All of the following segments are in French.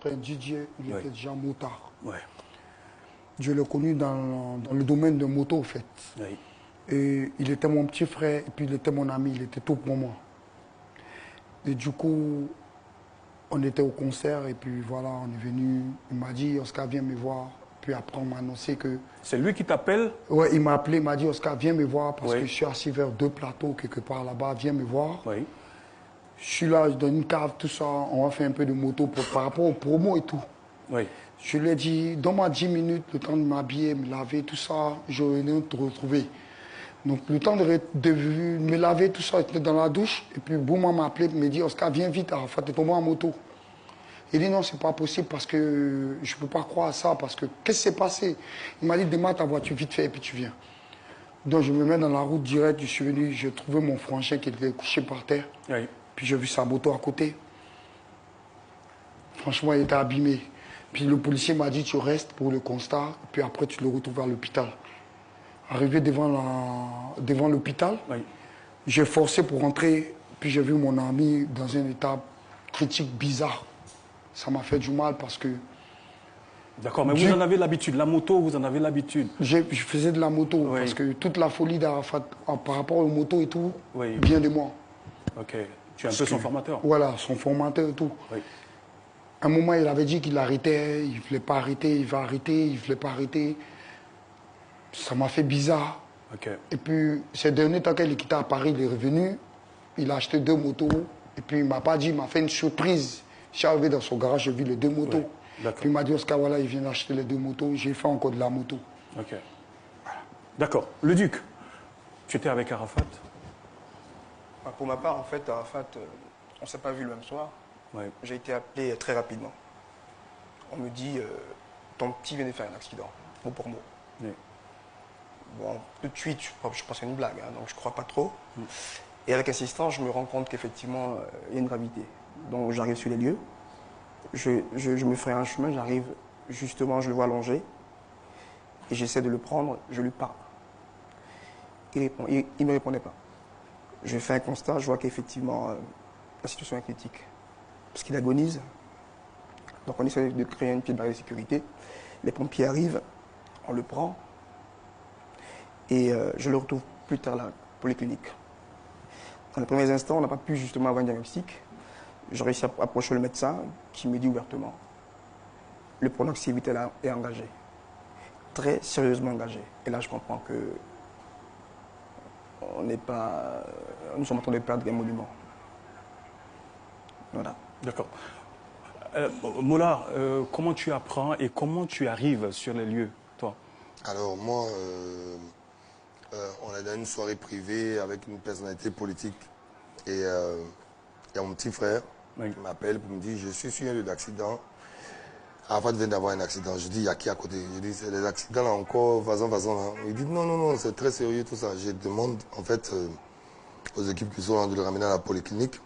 frère Didier, il était déjà motard. Ouais. Je l'ai connu dans le domaine de moto, en fait. Oui. Et il était mon petit frère, et puis il était mon ami, il était tout pour moi. Et du coup, on était au concert, et puis voilà, on est venu. Il m'a dit, Oscar, viens me voir. Puis après, on m'a annoncé que... C'est lui qui t'appelle? Ouais, il m'a appelé, il m'a dit, Oscar, viens me voir, parce Oui. que je suis assis vers 2 plateaux, quelque part là-bas, viens me voir. Oui. Je suis là, dans une cave, tout ça, on va faire un peu de moto par rapport aux promos et tout. Oui. Je lui ai dit, donne-moi 10 minutes, le temps de m'habiller, me laver, tout ça, je vais te retrouver. Donc le temps de me laver, tout ça, j'étais dans la douche, et puis Bouma m'a appelé, me dit, Oscar, viens vite, Arafat, t'es tombé en moto. Il dit, non, c'est pas possible, parce que je peux pas croire à ça, parce que qu'est-ce qui s'est passé? Il m'a dit, démarre ta voiture vite fait, et puis tu viens. Donc je me mets dans la route directe, je suis venu, j'ai trouvé mon frangin qui était couché par terre, Oui. puis j'ai vu sa moto à côté. Franchement, il était abîmé. Puis le policier m'a dit, tu restes pour le constat, puis après tu le retrouves à l'hôpital. Arrivé devant l'hôpital, Oui. j'ai forcé pour rentrer, puis j'ai vu mon ami dans un état critique bizarre. Ça m'a fait du mal parce que... D'accord, mais vous en avez l'habitude. La moto, vous en avez l'habitude. Je faisais de la moto, Oui. parce que toute la folie d'Arafat par rapport aux motos et tout, Oui. vient de moi. Ok. Tu es un peu son formateur. Voilà, son formateur et tout. Oui. À un moment, il avait dit qu'il arrêtait, il ne voulait pas arrêter, il va arrêter, il ne voulait pas arrêter. Ça m'a fait bizarre. Ok. Et puis, ces derniers temps qu'il est quitté à Paris, il est revenu, il a acheté 2 motos, et puis il ne m'a pas dit, il m'a fait une surprise. Je suis arrivé dans son garage, j'ai vu les 2 motos. Oui. Puis il m'a dit, Oscar, voilà, il vient d'acheter les 2 motos, j'ai fait encore de la moto. Ok. D'accord. Le Duc, tu étais avec Arafat? Pour ma part, en fait, Arafat, on ne s'est pas vu le même soir. Oui. J'ai été appelé très rapidement. On me dit, ton petit vient de faire un accident, mot pour mot. Oui. Bon, tout de suite, je pense que c'est une blague, hein, donc je ne crois pas trop. Et avec insistance, je me rends compte qu'effectivement, il y a une gravité. Donc j'arrive sur les lieux, je me ferai un chemin, j'arrive justement, je le vois allongé, et j'essaie de le prendre, je lui parle. Il ne me répondait pas. Je fais un constat, je vois qu'effectivement, la situation est critique. Parce qu'il agonise. Donc on essaie de créer une petite barrière de sécurité. Les pompiers arrivent, on le prend, et je le retrouve plus tard à la polyclinique. Dans les premiers instants, on n'a pas pu justement avoir un diagnostic. J'ai réussi à approcher le médecin qui me dit ouvertement, le pronostic vital est engagé, très sérieusement engagé. Et là, je comprends que nous sommes en train de perdre un monument. Voilà. D'accord. Mola, comment tu apprends et comment tu arrives sur les lieux, toi? Alors moi, on est dans une soirée privée avec une personnalité politique et il y a mon petit frère qui m'appelle pour me dire je suis sur un lieu d'accident. Arafat vient d'avoir un accident. Je dis il y a qui à côté? Je dis c'est des accidents là encore, vas-y. Il dit non, c'est très sérieux tout ça. Je demande en fait aux équipes qui sont là de le ramener à la polyclinique.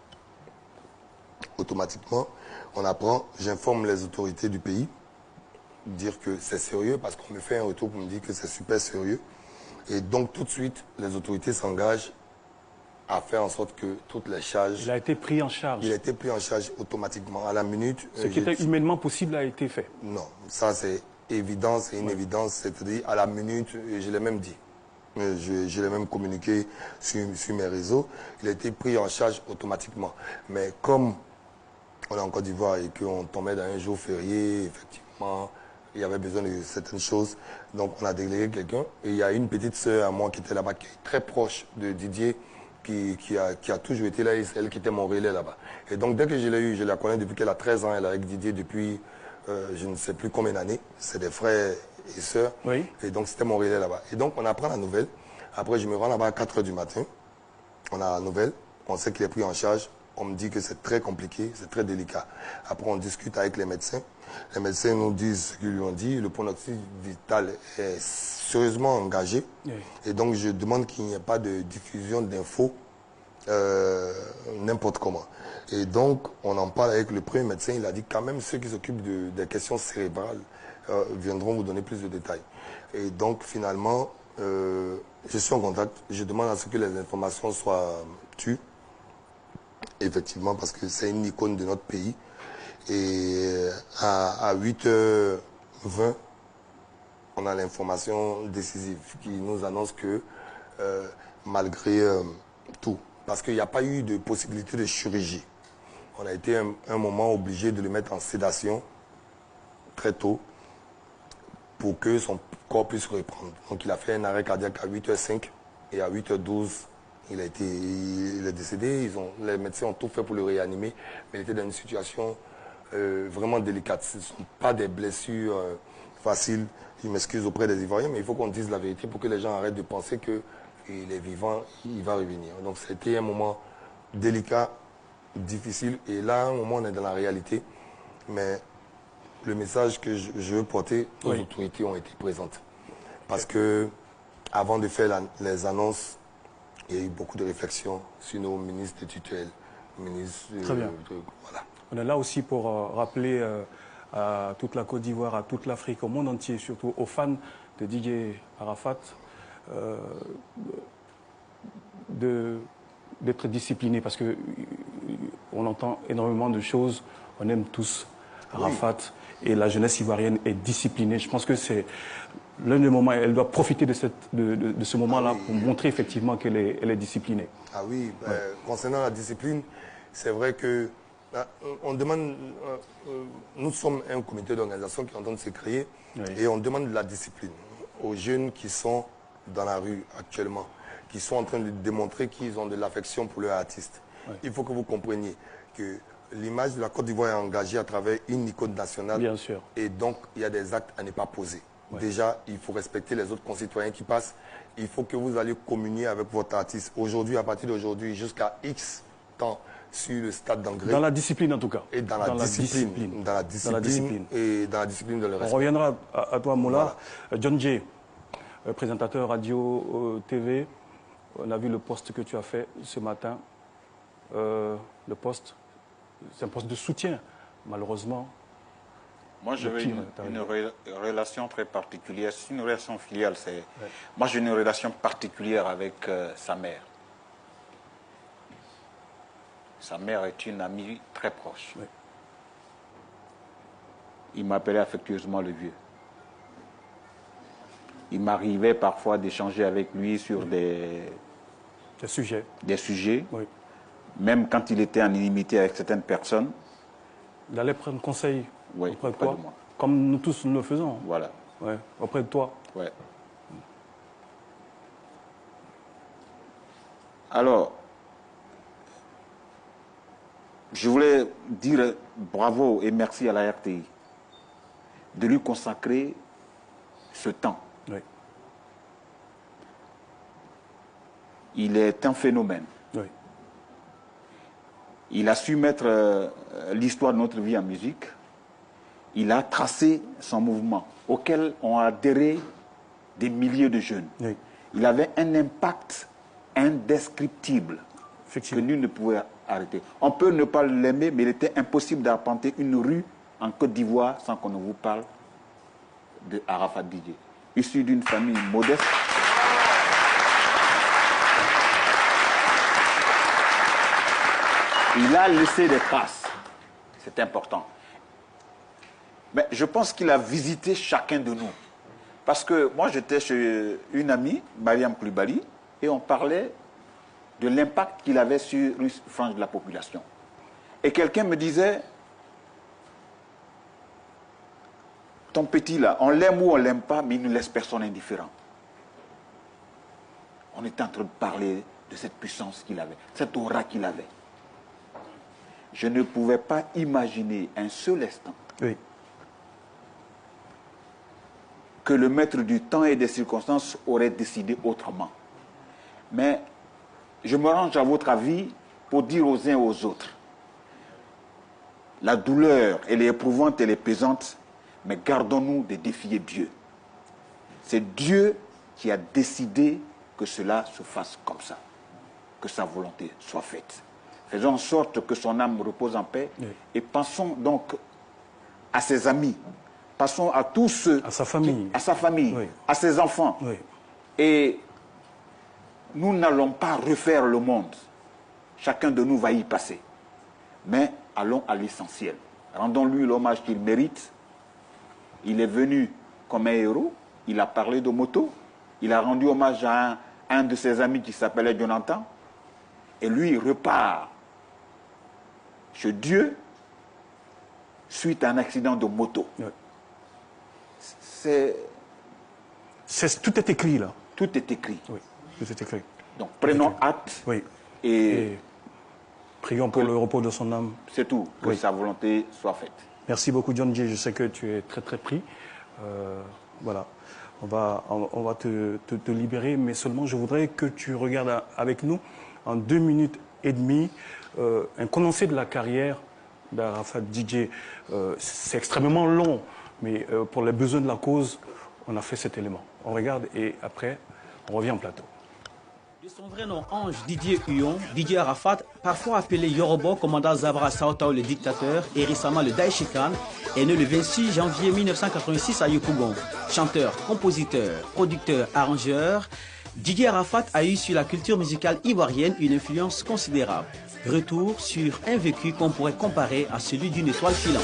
Automatiquement, on apprend, j'informe les autorités du pays, dire que c'est sérieux parce qu'on me fait un retour pour me dire que c'est super sérieux. Et donc tout de suite, les autorités s'engagent à faire en sorte que toutes les charges... Il a été pris en charge. Il a été pris en charge automatiquement, à la minute. Ce qui était humainement possible a été fait. Non, ça c'est évident, c'est une évidence, c'est-à-dire à la minute, et je l'ai même dit. Je l'ai même communiqué sur mes réseaux. Il a été pris en charge automatiquement. Mais comme on est en Côte d'Ivoire et qu'on tombait dans un jour férié, effectivement, il y avait besoin de certaines choses. Donc on a délégué quelqu'un. Et il y a une petite sœur à moi qui était là-bas, qui est très proche de Didier, qui a toujours été là, et c'est elle qui était mon relais là-bas. Et donc dès que je l'ai eue, je la connais depuis qu'elle a 13 ans, elle est avec Didier depuis je ne sais plus combien d'années. C'est des frères et sœurs. Oui. Et donc c'était mon relais là-bas. Et donc on apprend la nouvelle. Après je me rends là-bas à 4 h du matin. On a la nouvelle, on sait qu'il est pris en charge. On me dit que c'est très compliqué, c'est très délicat. Après, on discute avec les médecins. Les médecins nous disent ce qu'ils lui ont dit. Le pronostic vital est sérieusement engagé. Oui. Et donc, je demande qu'il n'y ait pas de diffusion d'infos n'importe comment. Et donc, on en parle avec le premier médecin. Il a dit quand même ceux qui s'occupent des questions cérébrales viendront vous donner plus de détails. Et donc, finalement, je suis en contact. Je demande à ce que les informations soient tues. Effectivement, parce que c'est une icône de notre pays. Et à 8h20, on a l'information décisive qui nous annonce que malgré tout, parce qu'il n'y a pas eu de possibilité de chirurgie, on a été un moment obligé de le mettre en sédation très tôt pour que son corps puisse reprendre. Donc il a fait un arrêt cardiaque à 8h05 et à 8h12, il est décédé. Les médecins ont tout fait pour le réanimer, mais il était dans une situation vraiment délicate. Ce ne sont pas des blessures faciles. Je m'excuse auprès des Ivoiriens, mais il faut qu'on dise la vérité pour que les gens arrêtent de penser qu'il est vivant, il va revenir. Donc c'était un moment délicat, difficile, et là, à un moment, on est dans la réalité. Mais le message que je veux porter aux autorités ont été présentes. Parce que, avant de faire les annonces, il y a eu beaucoup de réflexions sur nos ministres de tutelle, Très bien. Voilà. On est là aussi pour rappeler à toute la Côte d'Ivoire, à toute l'Afrique, au monde entier, surtout aux fans de Didier Arafat, d'être disciplinés, parce qu'on entend énormément de choses, on aime tous Arafat, et la jeunesse ivoirienne est disciplinée. Je pense que c'est l'un des moments, elle doit profiter de ce moment-là pour montrer effectivement qu'elle est disciplinée. Ah oui, concernant la discipline, c'est vrai que on demande, nous sommes un comité d'organisation qui est en train de se créer, et on demande de la discipline aux jeunes qui sont dans la rue actuellement, qui sont en train de démontrer qu'ils ont de l'affection pour leur artiste. Il faut que vous compreniez que l'image de la Côte d'Ivoire est engagée à travers une icône nationale. Bien sûr. Et donc, il y a des actes à ne pas poser. Déjà, il faut respecter les autres concitoyens qui passent. Il faut que vous allez communier avec votre artiste. Aujourd'hui, à partir d'aujourd'hui, jusqu'à X temps, sur le stade d'Angré. Dans la discipline, en tout cas. Et dans la discipline. Dans la discipline. Et dans la discipline de le respect. On reviendra à toi, Moula. Voilà. John Jay, présentateur radio, TV. On a vu le post que tu as fait ce matin. Le post, c'est un poste de soutien, malheureusement. Moi, j'avais une relation très particulière. C'est une relation filiale. Moi, j'ai une relation particulière avec sa mère. Sa mère est une amie très proche. Oui. Il m'appelait affectueusement le vieux. Il m'arrivait parfois d'échanger avec lui sur des sujets. Oui. Même quand il était en inimité avec certaines personnes. Il allait prendre conseil auprès de toi, moi. Comme nous tous nous le faisons. Voilà. Ouais, auprès de toi. Ouais. Alors, je voulais dire bravo et merci à la RTI de lui consacrer ce temps. Oui. Il est un phénomène. Oui. Il a su mettre l'histoire de notre vie en musique. Il a tracé son mouvement auquel ont adhéré des milliers de jeunes. Oui. Il avait un impact indescriptible que nul ne pouvait arrêter. On peut ne pas l'aimer, mais il était impossible d'arpenter une rue en Côte d'Ivoire sans qu'on ne vous parle de Arafat Didier. Issu d'une famille modeste. Il a laissé des traces. C'est important. Mais je pense qu'il a visité chacun de nous. Parce que moi, j'étais chez une amie, Mariam Koulibaly, et on parlait de l'impact qu'il avait sur une frange de la population. Et quelqu'un me disait, ton petit là, on l'aime ou on l'aime pas, mais il ne laisse personne indifférent. On était en train de parler de cette puissance qu'il avait, cette aura qu'il avait. Je ne pouvais pas imaginer un seul instant que le maître du temps et des circonstances aurait décidé autrement. Mais je me range à votre avis pour dire aux uns et aux autres, la douleur, elle est éprouvante, elle est pesante, mais gardons-nous de défier Dieu. C'est Dieu qui a décidé que cela se fasse comme ça, que sa volonté soit faite. Faisons en sorte que son âme repose en paix et pensons donc à ses amis, passons à tous ceux... À sa famille. À sa famille, à ses enfants. Oui. Et nous n'allons pas refaire le monde. Chacun de nous va y passer. Mais allons à l'essentiel. Rendons-lui l'hommage qu'il mérite. Il est venu comme un héros. Il a parlé de moto. Il a rendu hommage à un de ses amis qui s'appelait Jonathan. Et lui, il repart chez Dieu suite à un accident de moto. Ouais. C'est... Tout est écrit là. Tout est écrit. Oui, tout est écrit. Donc prenons acte Oui. et prions pour le repos de son âme. c'est tout, que Oui. sa volonté soit faite. Merci beaucoup John Jay, je sais que tu es très très pris. Voilà, on va te libérer, mais seulement je voudrais que tu regardes avec nous en 2 minutes et demie un condensé de la carrière d'Arafat DJ. C'est extrêmement long, mais pour les besoins de la cause, on a fait cet élément. On regarde et après, on revient en plateau. De son vrai nom, Ange Didier Huyon, Didier Arafat, parfois appelé Yorobo, commandant Zabra Saotao le dictateur et récemment le Daeshikan, est né le 26 janvier 1986 à Yopougon. Chanteur, compositeur, producteur, arrangeur, Didier Arafat a eu sur la culture musicale ivoirienne une influence considérable. Retour sur un vécu qu'on pourrait comparer à celui d'une étoile filante.